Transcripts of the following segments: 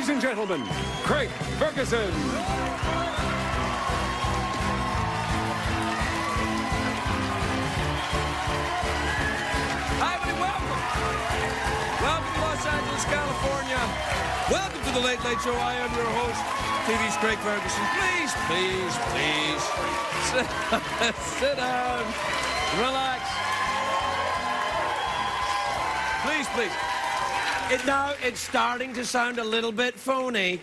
Ladies and gentlemen, Craig Ferguson. Hi, everybody, welcome. Welcome to Los Angeles, California. Welcome to the Late Late Show. I am your host, TV's Craig Ferguson. Please, please, please, sit down, relax. Please, please. Now, it's starting to sound a little bit phony.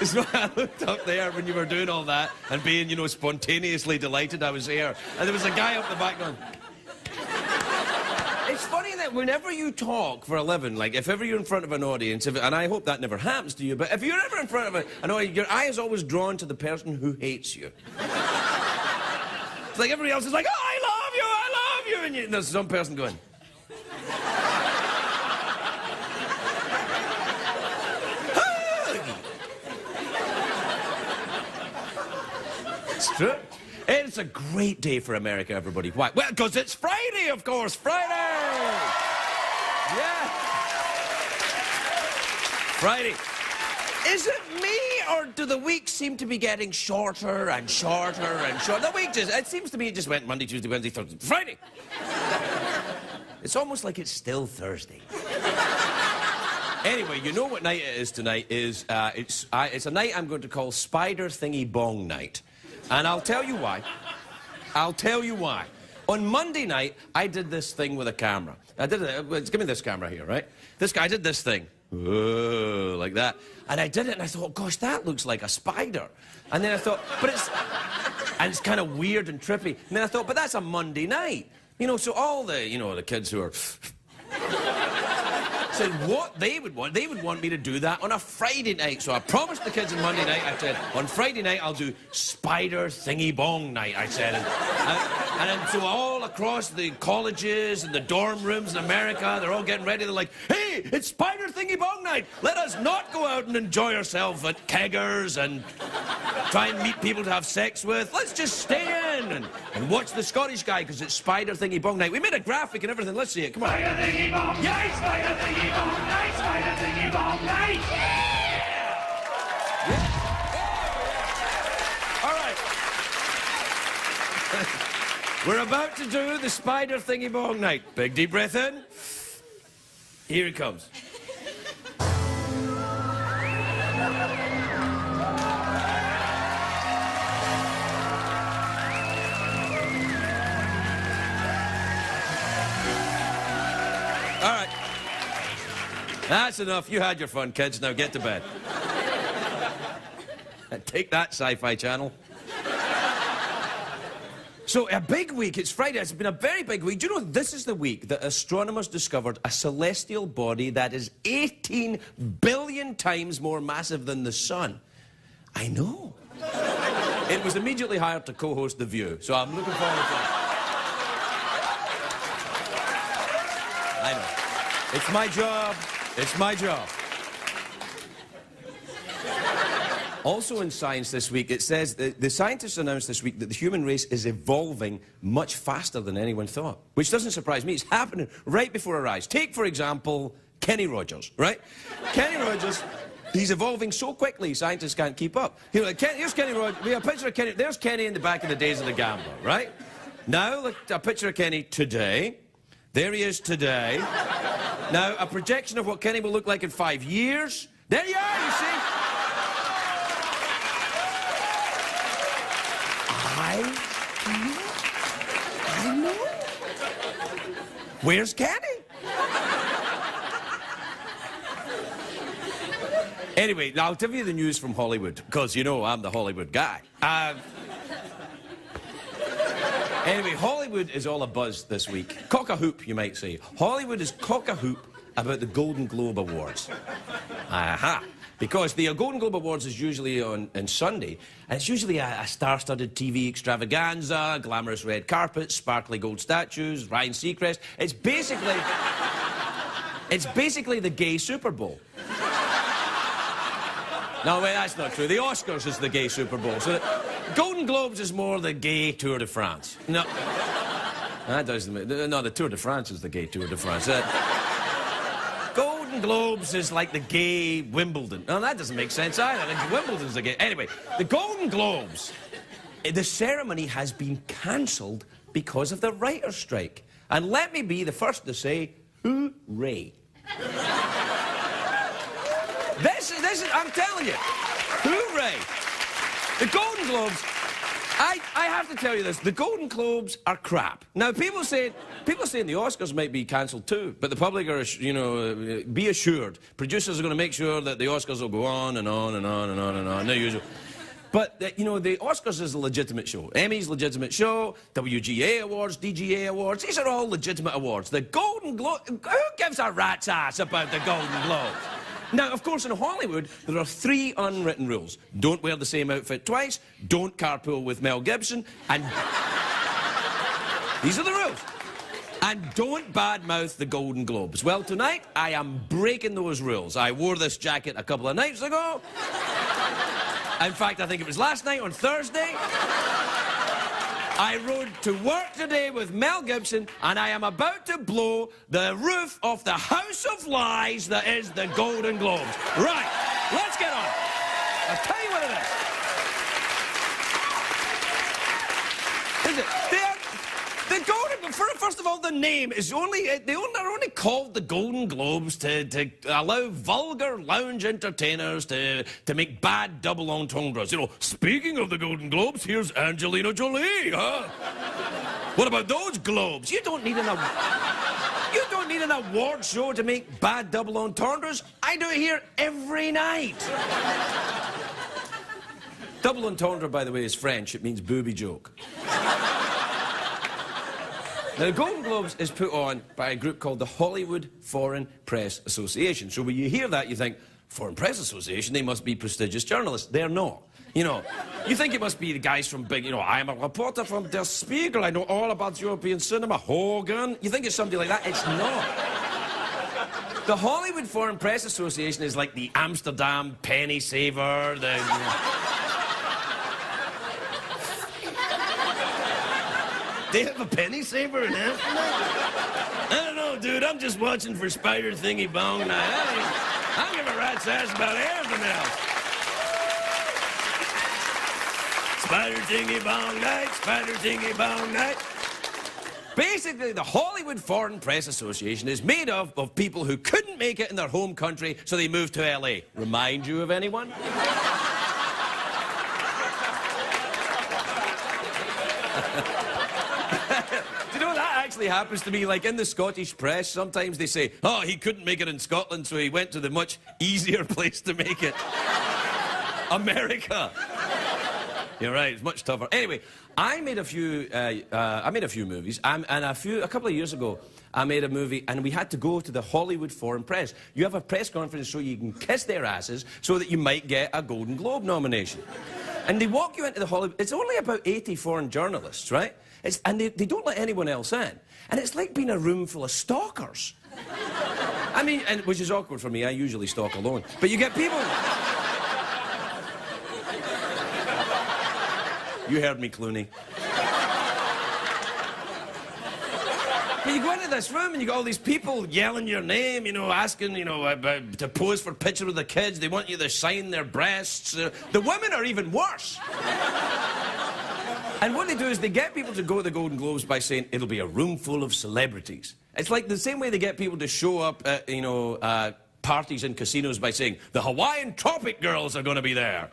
It's not, I looked up there when you were doing all that and being, you know, spontaneously delighted I was here. And there was a guy up the back going... It's funny that whenever you talk for a living, like if ever you're in front of an audience, and I hope that never happens to you, but if you're ever in front of an audience, your eye is always drawn to the person who hates you. It's like everybody else is like, oh, I love you, and there's some person going... It's true. It's a great day for America, everybody. Why? Well, because it's Friday, of course. Friday! Yeah. Friday. Is it me, or do the weeks seem to be getting shorter and shorter and shorter? The week just, it seems to me it just went Monday, Tuesday, Wednesday, Thursday, Friday. It's almost like it's still Thursday. Anyway, you know what night it is tonight is, it's a night I'm going to call Spider Thingy Bong Night. And I'll tell you why. I'll tell you why. On Monday night, I did this thing with a camera. I did it. Give me this camera here, right? This guy did this thing. Whoa, like that. And I did it, and I thought, gosh, that looks like a spider. And then I thought, but it's... And it's kind of weird and trippy. And then I thought, but that's a Monday night. You know, so all the, you know, the kids who are... said what they would want me to do that on a Friday night. So I promised the kids on Monday night, I said, on Friday night I'll do Spider Thingy Bong Night, I said. And then so all across the colleges and the dorm rooms in America, they're all getting ready. They're like, hey, it's Spider Thingy Bong Night. Let us not go out and enjoy ourselves at keggers and try and meet people to have sex with. Let's just stay in and watch the Scottish guy because it's Spider Thingy Bong Night. We made a graphic and everything. Let's see it. Come on. Spider Thingy Bong Night, Spider Thingy Bong Night, Spider Thingy Bong Night. Yeah. All right. We're about to do the Spider Thingy Bong Night. Big deep breath in. Here it comes. All right. That's enough. You had your fun, kids. Now get to bed. Take that, Sci-Fi Channel. So, a big week. It's Friday. It's been a very big week. Do you know this is the week that astronomers discovered a celestial body that is 18 billion times more massive than the sun? I know. It was immediately hired to co-host The View, so I'm looking forward to it. I know. It's my job. It's my job. Also in science this week, it says that the scientists announced this week that the human race is evolving much faster than anyone thought. Which doesn't surprise me. It's happening right before our eyes. Take, for example, Kenny Rogers, right? Kenny Rogers, he's evolving so quickly, scientists can't keep up. Here's Kenny Rogers. We have a picture of Kenny. There's Kenny in the back in the days of the Gambler, right? Now, look, a picture of Kenny today. There he is today. Now, a projection of what Kenny will look like in 5 years. There you are, you see? I know. Where's Kenny? Anyway, now I'll give you the news from Hollywood, because, you know, I'm the Hollywood guy. Anyway, Hollywood is all abuzz this week. Cock-a-hoop, you might say. Hollywood is cock-a-hoop about the Golden Globe Awards. Aha. Because the Golden Globe Awards is usually on Sunday, and it's usually a star-studded TV extravaganza, glamorous red carpets, sparkly gold statues, Ryan Seacrest. It's basically the gay Super Bowl. No, wait, that's not true. The Oscars is the gay Super Bowl. So the Golden Globes is more the gay Tour de France. No. That doesn't... No, the Tour de France is the gay Tour de France. Golden Globes is like the gay Wimbledon. No, that doesn't make sense either. Like, Wimbledon's the gay... Anyway, the Golden Globes, the ceremony has been cancelled because of the writer's strike. And let me be the first to say, hooray. This is, I'm telling you, hooray. The Golden Globes, I have to tell you this, the Golden Globes are crap. Now, people saying the Oscars might be cancelled too, but the public are, you know, be assured, producers are going to make sure that the Oscars will go on and on and on and on and on, the usual. But, you know, the Oscars is a legitimate show. Emmy's legitimate show, WGA Awards, DGA Awards, these are all legitimate awards. The Golden Globe, who gives a rat's ass about the Golden Globes? Now, of course, in Hollywood, there are 3 unwritten rules. Don't wear the same outfit twice, don't carpool with Mel Gibson, and... These are the rules. And don't badmouth the Golden Globes. Well, tonight, I am breaking those rules. I wore this jacket a couple of nights ago. In fact, I think it was last night on Thursday. I rode to work today with Mel Gibson, and I am about to blow the roof off the house of lies that is the Golden Globes. Right, let's get on. I'll tell you what it is. Is it? The Golden... First of all, the name is only... They're only called the Golden Globes to allow vulgar lounge entertainers to make bad double entendres. You know, speaking of the Golden Globes, here's Angelina Jolie, huh? What about those globes? You don't need an award show to make bad double entendres. I do it here every night. Double entendre, by the way, is French. It means booby joke. Now, the Golden Globes is put on by a group called the Hollywood Foreign Press Association. So when you hear that, you think, Foreign Press Association, they must be prestigious journalists. They're not. You know, you think it must be the guys from big, you know, I'm a reporter from Der Spiegel, I know all about European cinema, Hogan. You think it's somebody like that? It's not. The Hollywood Foreign Press Association is like the Amsterdam penny saver, the... You know, they have a penny saver in Amsterdam? I don't know, dude. I'm just watching for Spider Thingy Bong Night. I don't give a rat's ass about anything else. Spider Thingy Bong Night, Spider Thingy Bong Night. Basically, the Hollywood Foreign Press Association is made of people who couldn't make it in their home country, so they moved to LA. Remind you of anyone? Happens to me, like in the Scottish press, sometimes they say, oh, he couldn't make it in Scotland, so he went to the much easier place to make it. America. You're right, it's much tougher. Anyway, I made a few movies, and a couple of years ago, I made a movie, and we had to go to the Hollywood Foreign Press. You have a press conference so you can kiss their asses so that you might get a Golden Globe nomination. And they walk you into the Hollywood... It's only about 80 foreign journalists, right? And they don't let anyone else in. And it's like being a room full of stalkers. I mean, and which is awkward for me. I usually stalk alone. But you get people... You heard me, Clooney. But you go into this room and you got all these people yelling your name, you know, asking, you know, to pose for pictures with the kids. They want you to sign their breasts. The women are even worse. And what they do is they get people to go to the Golden Globes by saying it'll be a room full of celebrities. It's like the same way they get people to show up at, you know, parties in casinos by saying the Hawaiian Tropic Girls are going to be there.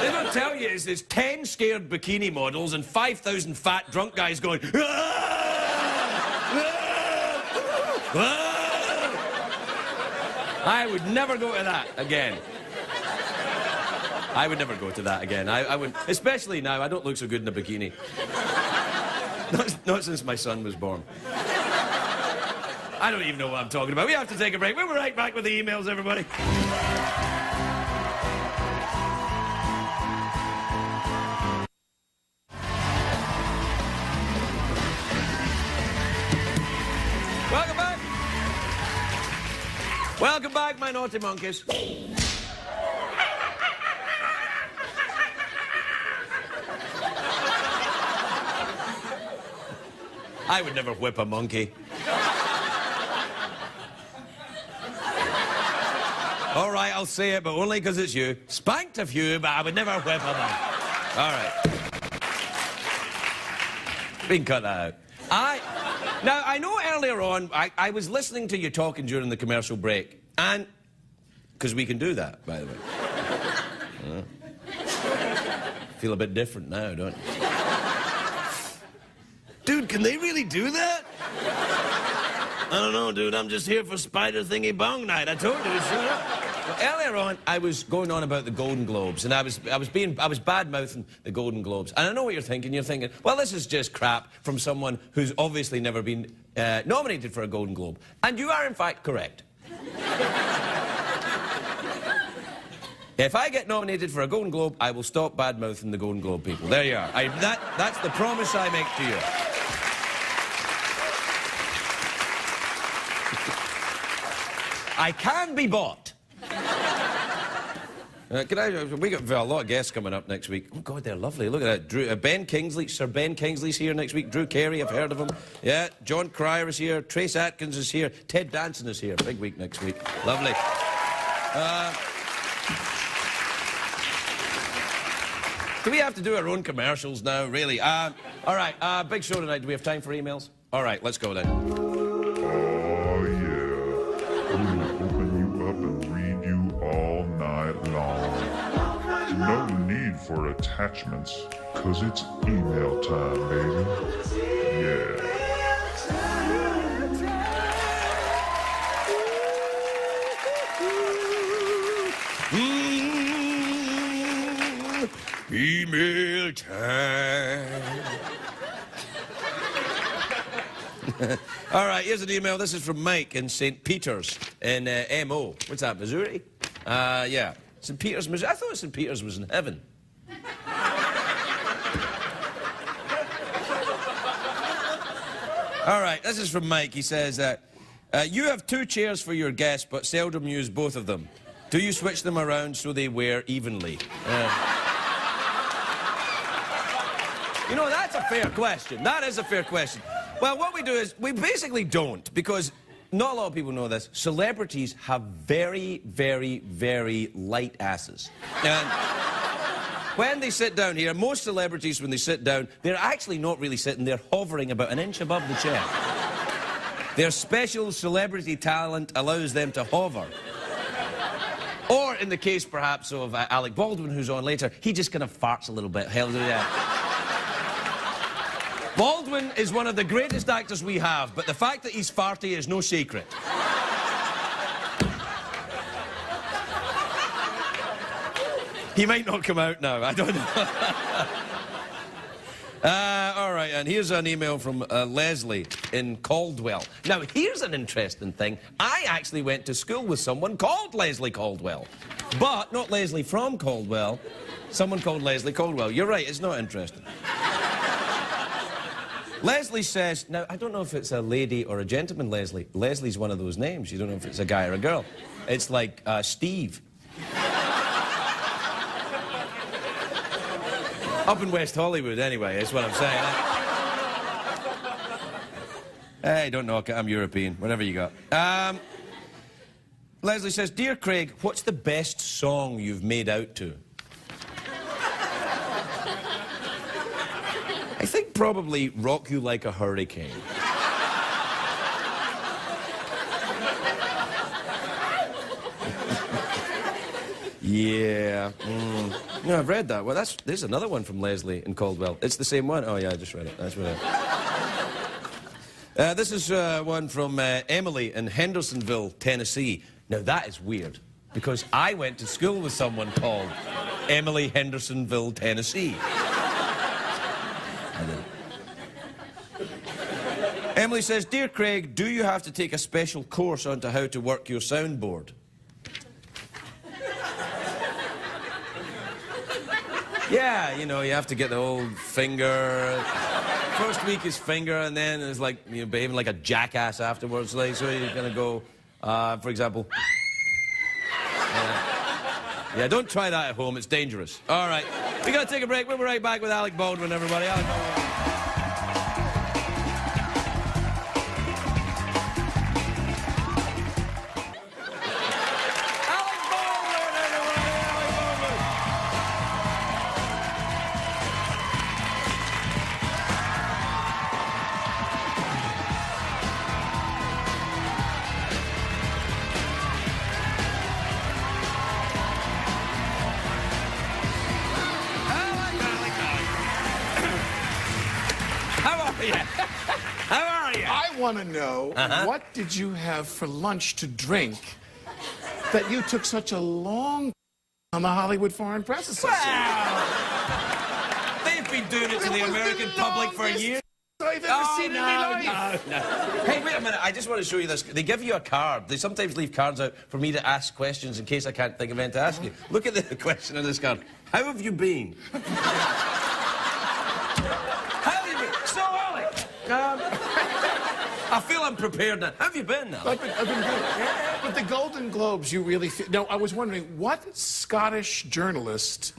They don't tell you is there's 10 scared bikini models and 5,000 fat drunk guys going, ah! Ah! Ah! I would never go to that again. I would never go to that again. I wouldn't, especially now. I don't look so good in a bikini. Not since my son was born. I don't even know what I'm talking about. We have to take a break. We'll be right back with the emails, everybody. Welcome back. Welcome back, my naughty monkeys. I would never whip a monkey. All right, I'll say it, but only because it's you. Spanked a few, but I would never whip a man. All right. We can cut that out. Now, I know earlier on, I was listening to you talking during the commercial break, and... Because we can do that, by the way. Feel a bit different now, don't you? Dude, can they really do that? I don't know, dude. I'm just here for Spider Thingy Bong Night. I told you to shut up. Well, earlier on, I was going on about the Golden Globes, and I was bad-mouthing the Golden Globes. And I know what you're thinking. You're thinking, well, this is just crap from someone who's obviously never been nominated for a Golden Globe. And you are, in fact, correct. If I get nominated for a Golden Globe, I will stop bad-mouthing the Golden Globe people. There you are. That's the promise I make to you. I can be bought. We got a lot of guests coming up next week. Oh, God, they're lovely. Look at that. Ben Kingsley, Sir Ben Kingsley's here next week. Drew Carey, I've heard of him. Yeah, John Cryer is here. Trace Atkins is here. Ted Danson is here. Big week next week. Lovely. Do we have to do our own commercials now, really? All right, big show tonight. Do we have time for emails? All right, let's go then. Oh, yeah. We'll open you up and read you all night long. No need for attachments, because it's email time, baby. Yeah. Email time. All right, here's an email. This is from Mike in St. Peter's in MO. What's that, Missouri? Yeah. St. Peter's, Missouri. I thought St. Peter's was in heaven. All right, this is from Mike. He says, you have 2 chairs for your guests, but seldom use both of them. Do you switch them around so they wear evenly? You know, that's a fair question. That is a fair question. Well, what we do is, we basically don't, because not a lot of people know this. Celebrities have very, very, very light asses. And when they sit down here, most celebrities, when they sit down, they're actually not really sitting, they're hovering about an inch above the chair. Their special celebrity talent allows them to hover. Or, in the case, perhaps, of Alec Baldwin, who's on later, he just kind of farts a little bit. Hell, yeah. Baldwin is one of the greatest actors we have, but the fact that he's farty is no secret. He might not come out now, I don't know. All right, and here's an email from Leslie in Caldwell. Now, here's an interesting thing. I actually went to school with someone called Leslie Caldwell. But not Leslie from Caldwell, someone called Leslie Caldwell. You're right, it's not interesting. Leslie says, now, I don't know if it's a lady or a gentleman, Leslie. Leslie's one of those names. You don't know if it's a guy or a girl. It's like Steve. Up in West Hollywood, anyway, is what I'm saying. Hey, don't knock it, I'm European. Whatever you got. Leslie says, Dear Craig, what's the best song you've made out to? I think probably Rock You Like a Hurricane. Yeah. No, I've read that. Well, there's another one from Leslie in Caldwell. It's the same one? Oh, yeah, I just read it. That's what this is one from Emily in Hendersonville, Tennessee. Now, that is weird, because I went to school with someone called Emily Hendersonville, Tennessee. Emily says, Dear Craig, do you have to take a special course onto how to work your soundboard? Yeah, you know, you have to get the old finger. First week is finger, and then it's like, you know, behaving like a jackass afterwards. Like, so you're gonna go, for example. Yeah, don't try that at home, it's dangerous. All right, we gotta take a break. We'll be right back with Alec Baldwin, everybody. Alec Baldwin. Alec Yeah. How are you? I want to know, what did you have for lunch to drink that you took such a long on the Hollywood Foreign Press Association? Well, they've been doing it to the American public for years. I've ever seen in my life. No. Hey, wait a minute. I just want to show you this. They give you a card. They sometimes leave cards out for me to ask questions in case I can't think of anything to ask you. Look at the question on this card. How have you been? How have you been? So, Alec, I feel I'm prepared now. How have you been now? I've been good. But the Golden Globes, you really feel... No, I was wondering, what Scottish journalist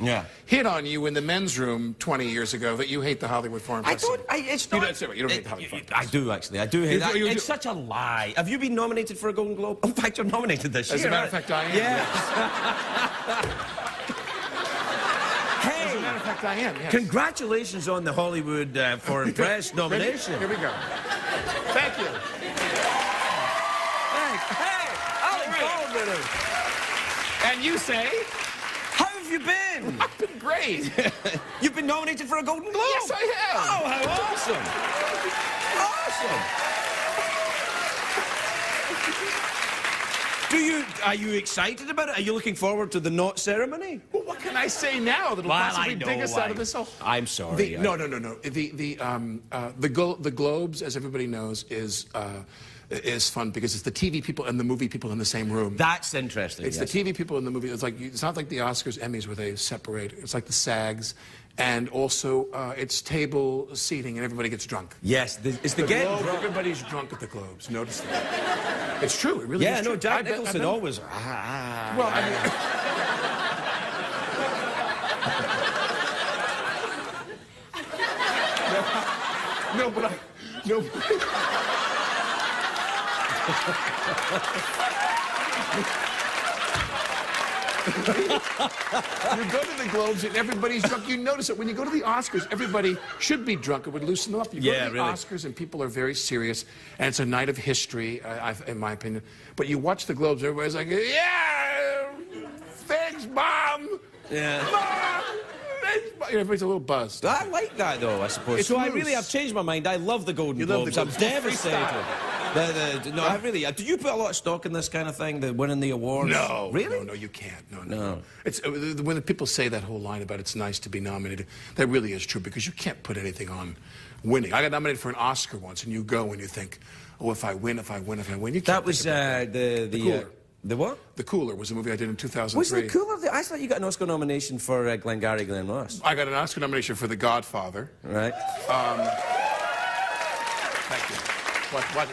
hit on you in the men's room 20 years ago that you hate the Hollywood Foreign Press? It's not... You don't hate the Hollywood Foreign Press. I do, actually. I do hate that. It's such a lie. Have you been nominated for a Golden Globe? In fact, you're nominated this year. As a matter of fact, I am. Yeah. As a matter of fact, I am, yes. Congratulations on the Hollywood Foreign Press nomination. Here we go. Thank you. Thanks. Hey, Alec Baldwin. And you say? How have you been? I've been great. You've been nominated for a Golden Globe? Yes, I have. Oh, how awesome. Awesome. Are you excited about it? Are you looking forward to the knot ceremony? Well, what can I say now that'll possibly dig us out of this hole? I'm sorry. No. The Globes, as everybody knows, is fun because it's the TV people and the movie people in the same room. That's interesting. It's the TV people in the movie. It's not like the Oscars, Emmys where they separate. It's like the SAGs. And also, it's table seating, and everybody gets drunk. Yes, it's the getting drunk. Everybody's drunk at the Globes. Notice that. It's true. It really is true. Jack Nicholson always. Well, I mean... No. You go to the Globes and everybody's drunk. You notice it. When you go to the Oscars, everybody should be drunk. It would loosen them up. You go to the Oscars and people are very serious, and it's a night of history, in my opinion. But you watch the Globes, everybody's like, yeah, thanks, Mom. Yeah. Mom. Everybody's a little buzzed. I like that, though, I suppose. So I really have changed my mind. I love the Golden Globes. I'm devastated. No, I really... Do you put a lot of stock in this kind of thing, the winning the awards? No. Really? No, you can't. No. It's, when the people say that whole line about it's nice to be nominated, that really is true, because you can't put anything on winning. I got nominated for an Oscar once, and you go and you think, oh, if I win. You can't. That was the Cooler. The what? The Cooler was a movie I did in 2003. Was The Cooler? I thought you got an Oscar nomination for Glengarry Glen Ross. I got an Oscar nomination for The Godfather. Right. Thank you.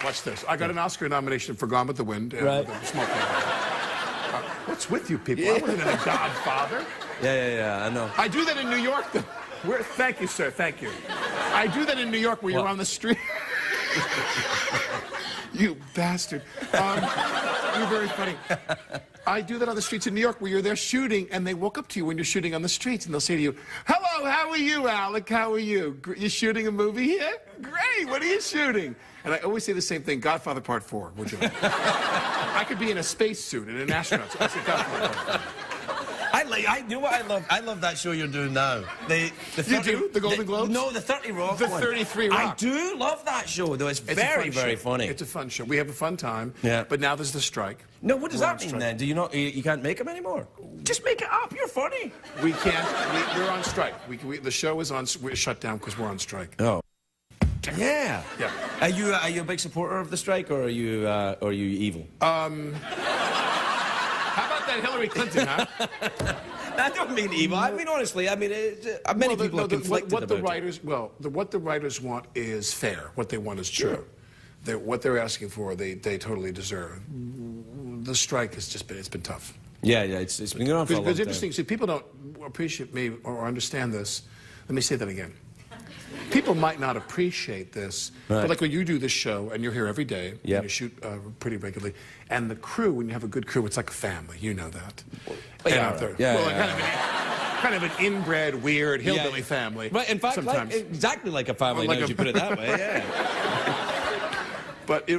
Watch this. I got an Oscar nomination for Gone with the Wind. Right. What's with you people? I wasn't in The Godfather. Yeah, I know. I do that in New York, though. Thank you, sir. Thank you. I do that in New York where you're on the street. You bastard. You're very funny. I do that on the streets in New York where you're there shooting, and they walk up to you when you're shooting on the streets, and they'll say to you, hello, how are you, Alec? How are you? You shooting a movie here? Great, what are you shooting? And I always say the same thing, Godfather Part 4, would you like? I could be in a spacesuit, in an astronaut suit. I say Godfather Part 4. You know what I love? I love that show you're doing now. The 30, you do? The Golden Globes? No, the 30 Rock The one. 33 Rock. I do love that show, though. It's very, very funny. It's a fun show. We have a fun time. Yeah. But now there's the strike. No, what does that mean then? Do you not? You can't make them anymore? Just make it up. You're funny. We can't. We're on strike. The show is shut down because we're on strike. Oh. Yeah. Yeah. Are you a big supporter of the strike, or are you evil? How about that Hillary Clinton, huh? I don't mean evil. I mean, honestly, I mean, many people are conflicted about it. What the writers want is fair. What they want is true. What they're asking for, they totally deserve. The strike has just been tough. Yeah, it's been going on for a long time. It's interesting. See, people don't appreciate me or understand this. Let me say that again. People might not appreciate this, but like when you do this show and you're here every day, and you shoot pretty regularly, and the crew, when you have a good crew, it's like a family. You know that. Kind of an inbred, weird hillbilly family. Right. In fact, exactly like a family. Now you put it that way. Yeah. But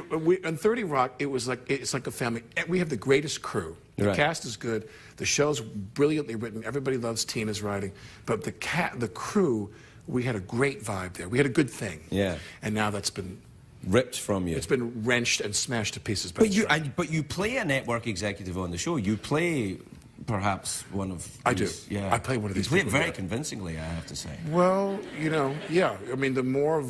on 30 Rock, it's like a family. We have the greatest crew. The cast is good. The show's brilliantly written. Everybody loves Tina's writing. But the crew we had a great vibe there. We had a good thing. Yeah. And now that's been ripped from you. It's been wrenched and smashed to pieces. By But you play a network executive on the show. You play perhaps one of these, I do. Yeah. I play one of these. You play it people, very yeah. convincingly, I have to say. Well, you know, yeah. I mean, the more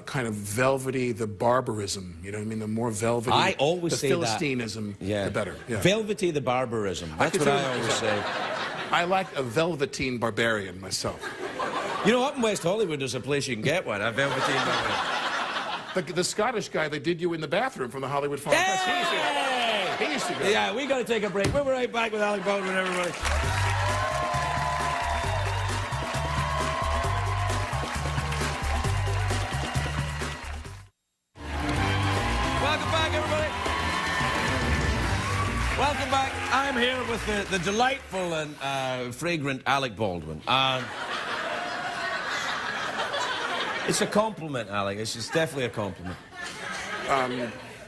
kind of velvety the barbarism, you know what I mean? The more velvety I always the say Philistinism, that. the better. Yeah. Velvety the barbarism. That's what I always say. I like a velveteen barbarian myself. You know, up in West Hollywood, there's a place you can get one, a velveteen barbarian. The Scottish guy that did you in the bathroom from the Hollywood Foreign Press. He used to go. Yeah, we got to take a break. We'll be right back with Alec Baldwin, everybody. Welcome back, everybody. Welcome back. I'm here with the delightful and fragrant Alec Baldwin. It's a compliment, Alec. It's definitely a compliment.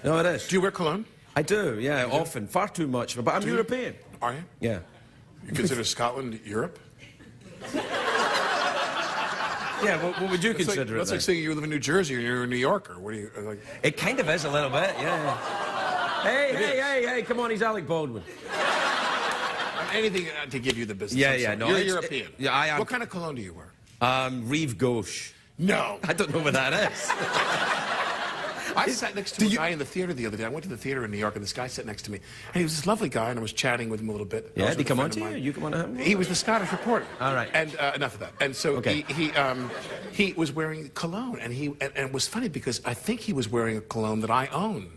No, it is. Do you wear cologne? I do, yeah, often. Far too much. But I'm European. Are you? Yeah. You consider Scotland Europe? Yeah, what would you consider it? That's like saying you live in New Jersey or you're a New Yorker. What do you like? It kind of is a little bit, yeah. Hey, come on, he's Alec Baldwin. Anything to give you the business. Yeah, no. You're European. Yeah, I am. What kind of cologne do you wear? Rive Gauche. No. I don't know what that is. I sat next to a guy in the theater the other day. I went to the theater in New York, and this guy sat next to me. And he was this lovely guy, and I was chatting with him a little bit. Yeah, did he come on to you? You come on to him? He was the Scottish reporter. All right. And enough of that. And so Okay. he was wearing cologne, and it was funny because I think he was wearing a cologne that I own.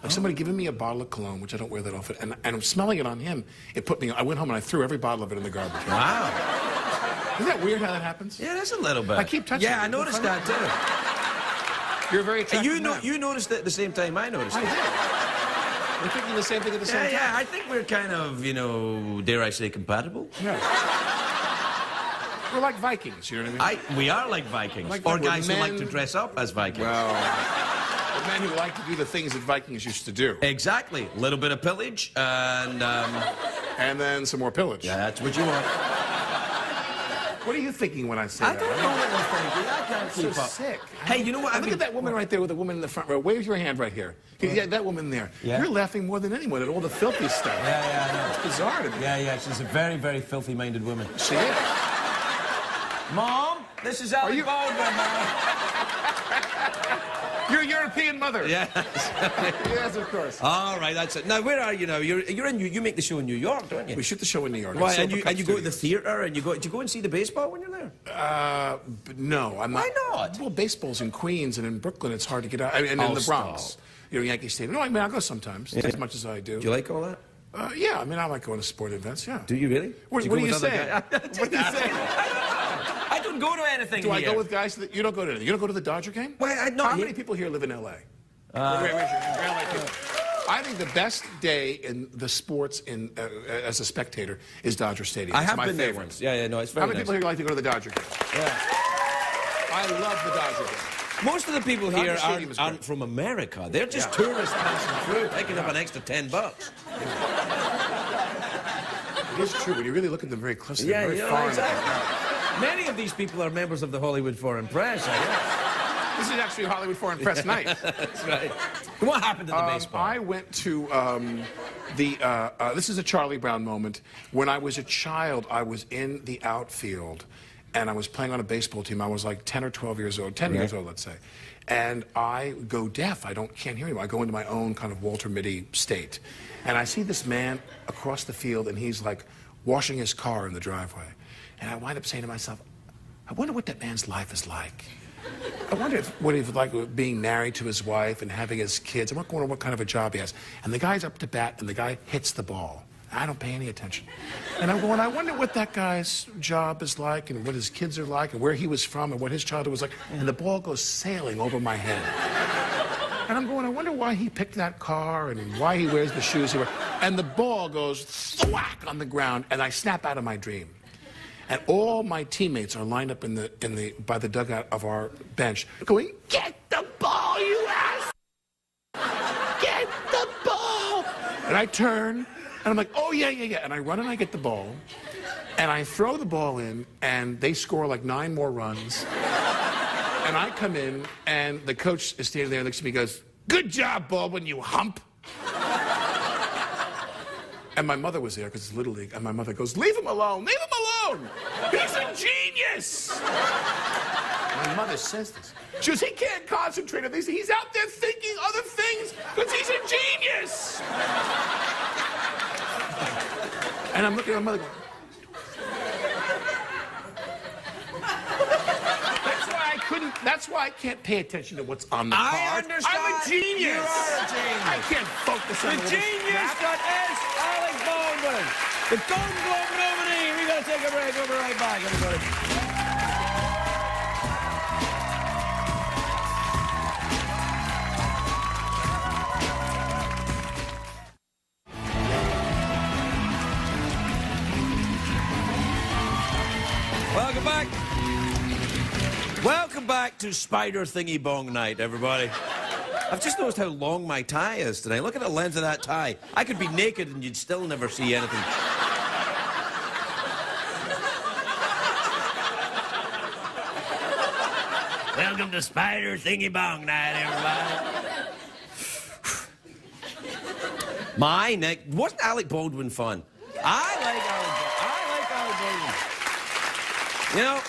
Like somebody giving me a bottle of cologne, which I don't wear that often, and I'm smelling it on him. It put me. I went home and I threw every bottle of it in the garbage. Wow. Isn't that weird how that happens? Yeah, that's a little bit. I keep touching it. Yeah, I noticed that too. You're very attractive. You noticed it at the same time I noticed it. I did. We're thinking the same thing at the same time. Yeah, I think we're kind of, you know, dare I say, compatible. Yeah. We're like Vikings, you know what I mean? We are like Vikings. Like or we're guys who like men- to dress up as Vikings. Well, the men who like to do the things that Vikings used to do. Exactly. A little bit of pillage and... And then some more pillage. yeah, that's what you want. What are you thinking when I say I that? don't know what you're thinking. I can't So keep up. sick. Hey, you know what? Look at that woman right there with the woman in the front row. Wave your hand right here. Yeah, that woman there. Yeah. You're laughing more than anyone at all the filthy stuff. Yeah, I know. It's bizarre to me. Yeah, she's a very, very filthy-minded woman. She is. Mom, this is Alec you- Baldwin, Mom. Your European mother. Yes. Yes, of course. All right, that's it. Now, where are you now? You make the show in New York, don't you? We shoot the show in New York. Why, at and you Silvercup go to the Studios. theater and do you go and see the baseball when you're there? No, I'm not. Why not? Well, baseball's in Queens and in Brooklyn. It's hard to get out. And in Oh, the Bronx. stop. You know, Yankee Stadium. No, I mean, I'll go sometimes, as much as I do. Do you like all that? Yeah, I mean, I like going to sport events, yeah. Do you really? What Do are go you with other saying? guys? What are you saying? I don't go to anything Do I here. go with guys that... You don't go to anything. You don't go to the Dodger game? Well, no, How he- many people here live in L.A.? I think the best day in the sports as a spectator is Dodger Stadium. I It's have my been there favorite. once. Yeah, no, it's very How many nice. people here like to go to the Dodger game? Yeah. I love the Dodger game. Most of the people Dodger here Stadium is aren't great. from America. They're just tourists passing through, picking up an extra $10. It is true. When you really look at them very closely, they're very you know, foreign. exactly. Many of these people are members of the Hollywood Foreign Press, I guess. This is actually Hollywood Foreign Press night. That's right. What happened to the baseball? I went to this is a Charlie Brown moment. When I was a child, I was in the outfield, and I was playing on a baseball team. I was like 10 or 12 years old, 10 years old, let's say. And I go deaf. I can't hear anymore. I go into my own kind of Walter Mitty state. And I see this man across the field, and he's like washing his car in the driveway. And I wind up saying to myself, I wonder what that man's life is like. I wonder what he's like being married to his wife and having his kids. I wonder what kind of a job he has. And the guy's up to bat, and the guy hits the ball. I don't pay any attention. And I'm going, I wonder what that guy's job is like and what his kids are like and where he was from and what his childhood was like. And the ball goes sailing over my head. And I'm going, I wonder why he picked that car and why he wears the shoes he wears. And the ball goes thwack on the ground, and I snap out of my dream. And all my teammates are lined up by the dugout of our bench, going, "Get the ball, you ass! Get the ball!" And I turn, and I'm like, "Oh yeah." And I run and I get the ball, And I throw the ball in, and they score like 9 more runs. And I come in, and the coach is standing there and looks at me and goes, "Good job, Baldwin, you hump." And my mother was there, because it's Little League, and my mother goes, "Leave him alone, leave him alone! He's a genius!" My mother says this. She goes, "He can't concentrate on these. He's out there thinking other things, because he's a genius!" And I'm looking at my mother going, that's why I can't pay attention to what's on the card. I understand. I'm a genius. You are a genius. I can't focus on The genius that is Alec Baldwin, the Golden Globe nominee. We gotta take a break. We'll be right back, everybody. Welcome back. Welcome back to Spider Thingy Bong Night, everybody. I've just noticed how long my tie is tonight. Look at the length of that tie. I could be naked and you'd still never see anything. Welcome to Spider Thingy Bong Night, everybody. My neck. Wasn't Alec Baldwin fun? I like Alec Baldwin. You know,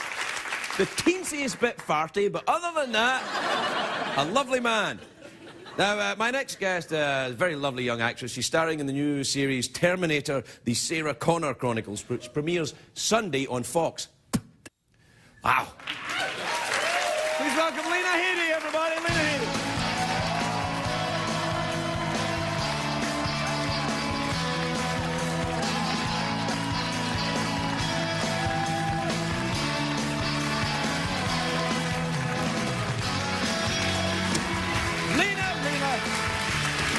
the teensiest bit farty, but other than that, a lovely man. Now, my next guest is a very lovely young actress. She's starring in the new series Terminator, the Sarah Connor Chronicles, which premieres Sunday on Fox. Wow. Please welcome Lena Headey, everybody. Lena Headey.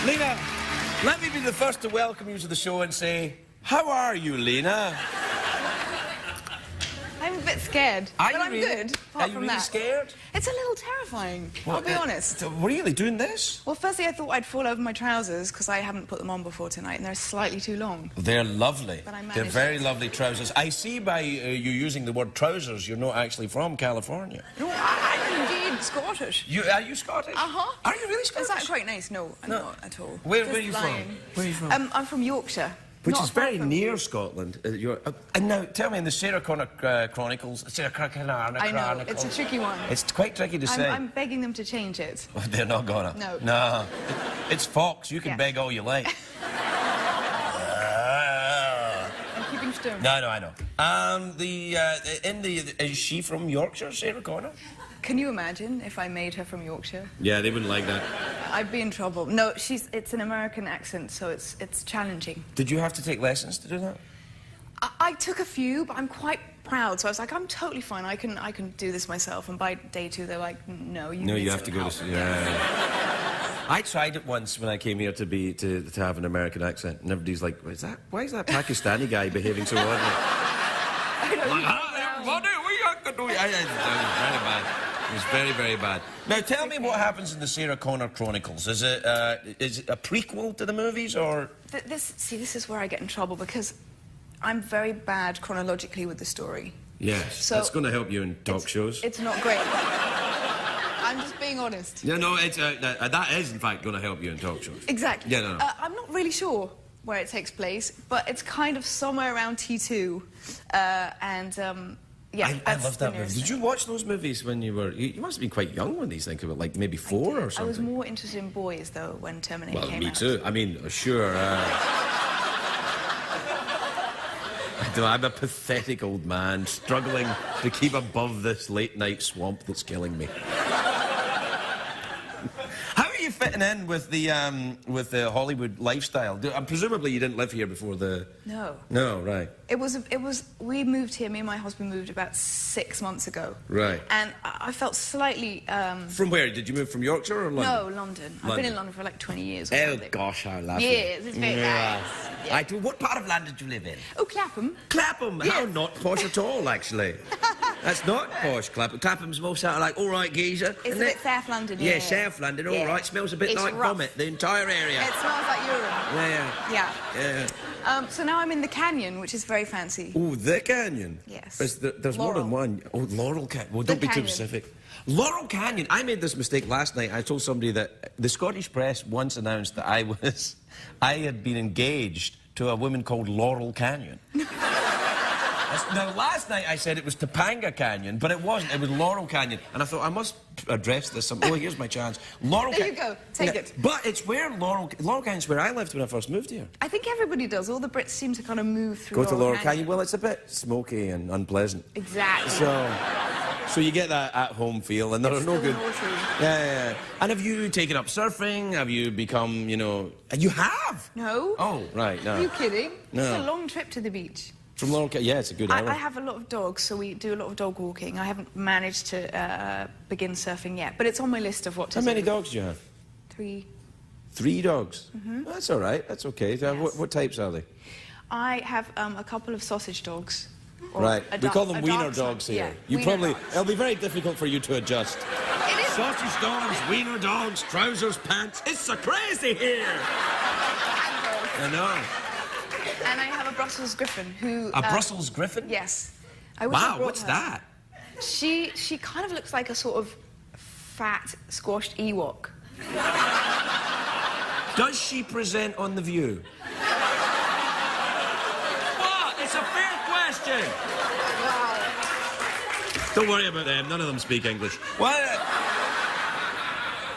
Lena, let me be the first to welcome you to the show and say, how are you, Lena? I'm a bit scared, but I'm good, apart from that. Scared? It's a little terrifying, I'll be honest. Really, doing this? Well, firstly, I thought I'd fall over my trousers, because I haven't put them on before tonight, and they're slightly too long. They're lovely. But I managed They're very lovely trousers. I see by you using the word trousers, you're not actually from California. No, I'm indeed Scottish. Are you Scottish? Uh-huh. Are you really Scottish? Is that quite nice? No, I'm not at all. Where Just are you lying. from? Where are you from? I'm from Yorkshire. Which Not is far very from near you. Scotland. And now, tell me, in the Sarah Connor Chronicles, Sarah Connor I know, it's a tricky one. It's quite tricky to say. I'm begging them to change it. Oh, they're not gonna. No. No. It's Fox. You can Yes. beg all you like. I'm keeping stone. No, I know. Is she from Yorkshire, Sarah Connor? Can you imagine if I made her from Yorkshire? Yeah, they wouldn't like that. I'd be in trouble. No, it's an American accent, so it's challenging. Did you have to take lessons to do that? I took a few, but I'm quite proud. So I was like, I'm totally fine. I can do this myself. And by day 2, they're like, no, you have to go to. Yeah. I tried it once when I came here to have an American accent, and everybody's like, why is that Pakistani guy behaving so oddly? I know, Very bad. It was very, very bad. Now, tell me what happens in the Sarah Connor Chronicles. Is it a prequel to the movies, or...? This is where I get in trouble, because I'm very bad chronologically with the story. Yes, So that's going to help you in talk shows. It's not great. I'm just being honest. Yeah, no, that is, in fact, going to help you in talk shows. Exactly. Yeah, no. I'm not really sure where it takes place, but it's kind of somewhere around T2. Yeah, I love that movie. Did you watch those movies when you were... You must have been quite young when these things came out, like maybe 4 or something. I was more interested in boys, though, when Terminator came out. Well, me too. I mean, sure. I'm a pathetic old man struggling to keep above this late-night swamp that's killing me. How are you fitting in with the Hollywood lifestyle? Presumably you didn't live here before the... No. No, right. We moved here, me and my husband moved about 6 months ago. Right. And I felt slightly... From where? Did you move from Yorkshire or London? No, London. I've been in London for like 20 years. Or Oh, something. gosh, how lovely. Yes, it's very nice. Yeah. What part of London did you live in? Oh, Clapham. Clapham? Yes. How not posh at all, actually. That's not posh, Clapham. Clapham's more sort of like, all right, geezer. It's a bit South London, yeah. South London, all right. Smells a bit like rough. vomit, the entire area. It smells like urine. Yeah. So now I'm in the canyon, which is very fancy. Oh, the canyon? Yes. There's more than one. Oh, Laurel Canyon. Well, don't be too specific. Laurel Canyon. I made this mistake last night. I told somebody that the Scottish press once announced that I had been engaged to a woman called Laurel Canyon. Now, last night I said it was Topanga Canyon, but it wasn't. It was Laurel Canyon. And I thought, I must address this. Oh, here's my chance. Laurel There you go. Take it. But it's where Laurel Canyon's where I lived when I first moved here. I think everybody does. All the Brits seem to kind of move through Go to Laurel Canyon. Well, it's a bit smoky and unpleasant. Exactly. So you get that at-home feel, and there are no good... Watery. Yeah. And have you taken up surfing? Have you become, you know... You have? No. Oh, right, no. Are you kidding? No. It's a long trip to the beach. From Laurel Canyon? Yeah, it's a good hour. I have a lot of dogs, so we do a lot of dog walking. I haven't managed to begin surfing yet, but it's on my list of what to do. How many dogs do you have? 3. 3 dogs? Mm-hmm. That's all right. That's okay. Yes. What types are they? I have a couple of sausage dogs. Right. We call them wiener dogs here. Yeah, It'll be very difficult for you to adjust. It is. Sausage dogs, wiener dogs, trousers, pants. It's so crazy here. I know. And I have a Brussels Griffon who... A Brussels Griffon? Yes. I wish I Wow, brought what's her. that? She kind of looks like a sort of fat, squashed Ewok. Does she present on The View? What? It's a fair question. Wow. Don't worry about them. None of them speak English. What?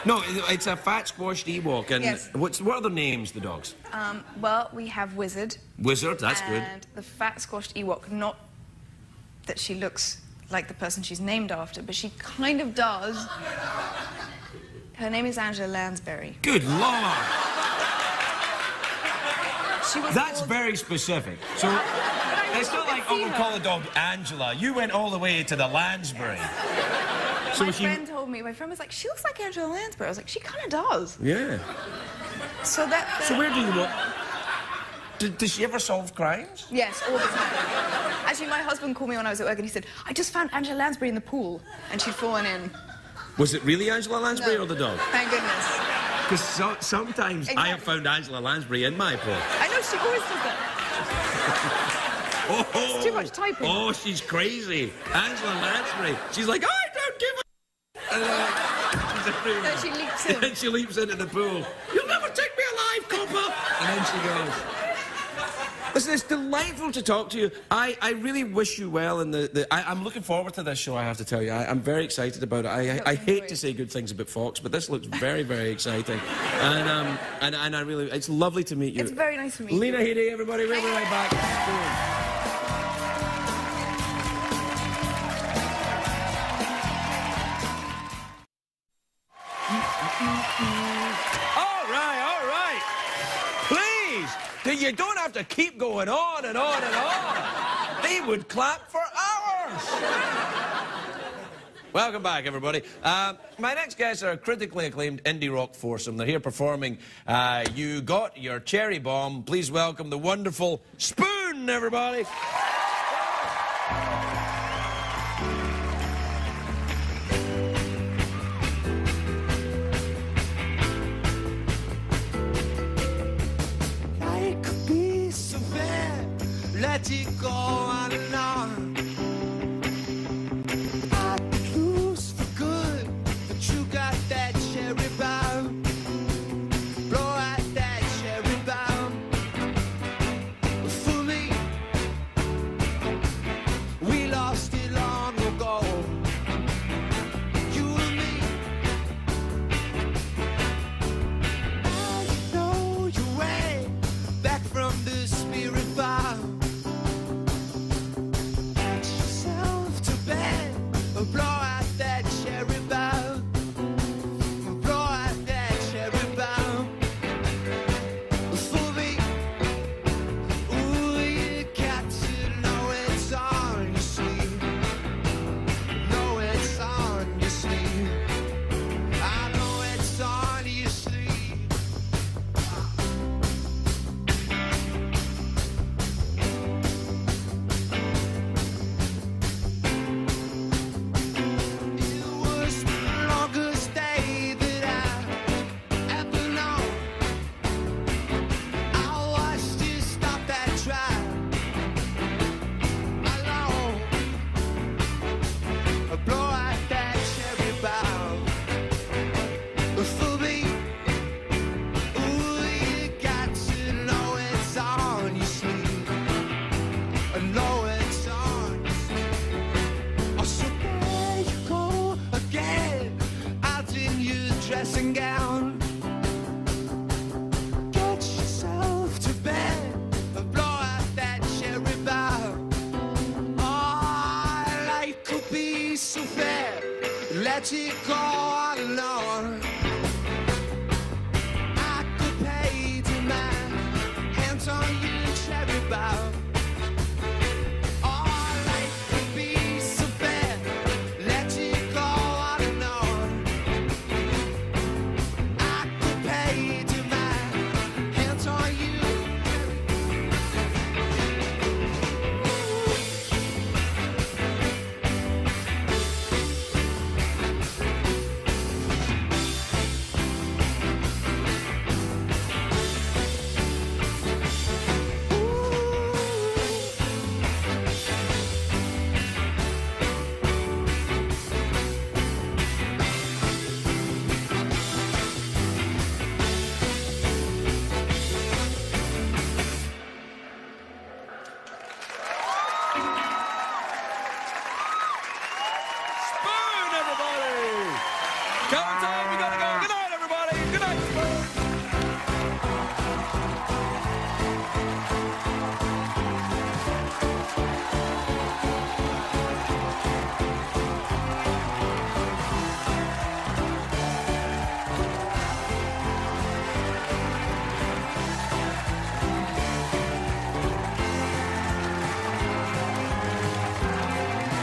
No, it's a fat, squashed Ewok. And yes. What are their names, the dogs? Well, we have Wizard. Wizard, that's good. And the fat, squashed Ewok, not that she looks like the person she's named after, but she kind of does. Her name is Angela Lansbury. Good Lord. She was That's called... very specific. So it's not like, oh, we'll call the dog Angela. You went all the way to the Lansbury. So my friend told me, my friend was like, she looks like Angela Lansbury. I was like, she kind of does. Yeah. So where do you look? Does she ever solve crimes? Yes, all the time. Actually, my husband called me when I was at work and he said, I just found Angela Lansbury in the pool. And she'd fallen in. Was it really Angela Lansbury No. or the dog? Thank goodness. Because sometimes I have found Angela Lansbury in my pool. I know, she always does that. It's too much typing. Oh, she's crazy. Angela Lansbury. She's like, I don't give a... she's everywhere. Then she leaps in. And she leaps into the pool. You'll never take me alive, copper. And then she goes. Listen, it's delightful to talk to you. I really wish you well in I'm looking forward to this show, I have to tell you. I'm very excited about it. I hate to say good things about Fox, but this looks very, very exciting. And I really, it's lovely to meet you. It's very nice to meet you. Lena, Headey, everybody, we'll be right back. All right. Please, you don't have to keep going on and on and on. They would clap for hours. Welcome back, everybody. My next guests are a critically acclaimed indie rock foursome. They're here performing You Got Your Cherry Bomb. Please welcome the wonderful Spoon, everybody. Let it go on and on. I'd lose for good, but you got that cherry bomb. Blow out that cherry bomb. For me, we lost it long ago. You and me. I know your way back from the spirit bomb. dressing gown. Get yourself to bed and blow out that cherry bough. Oh, life could be so fair. Let it go on and on.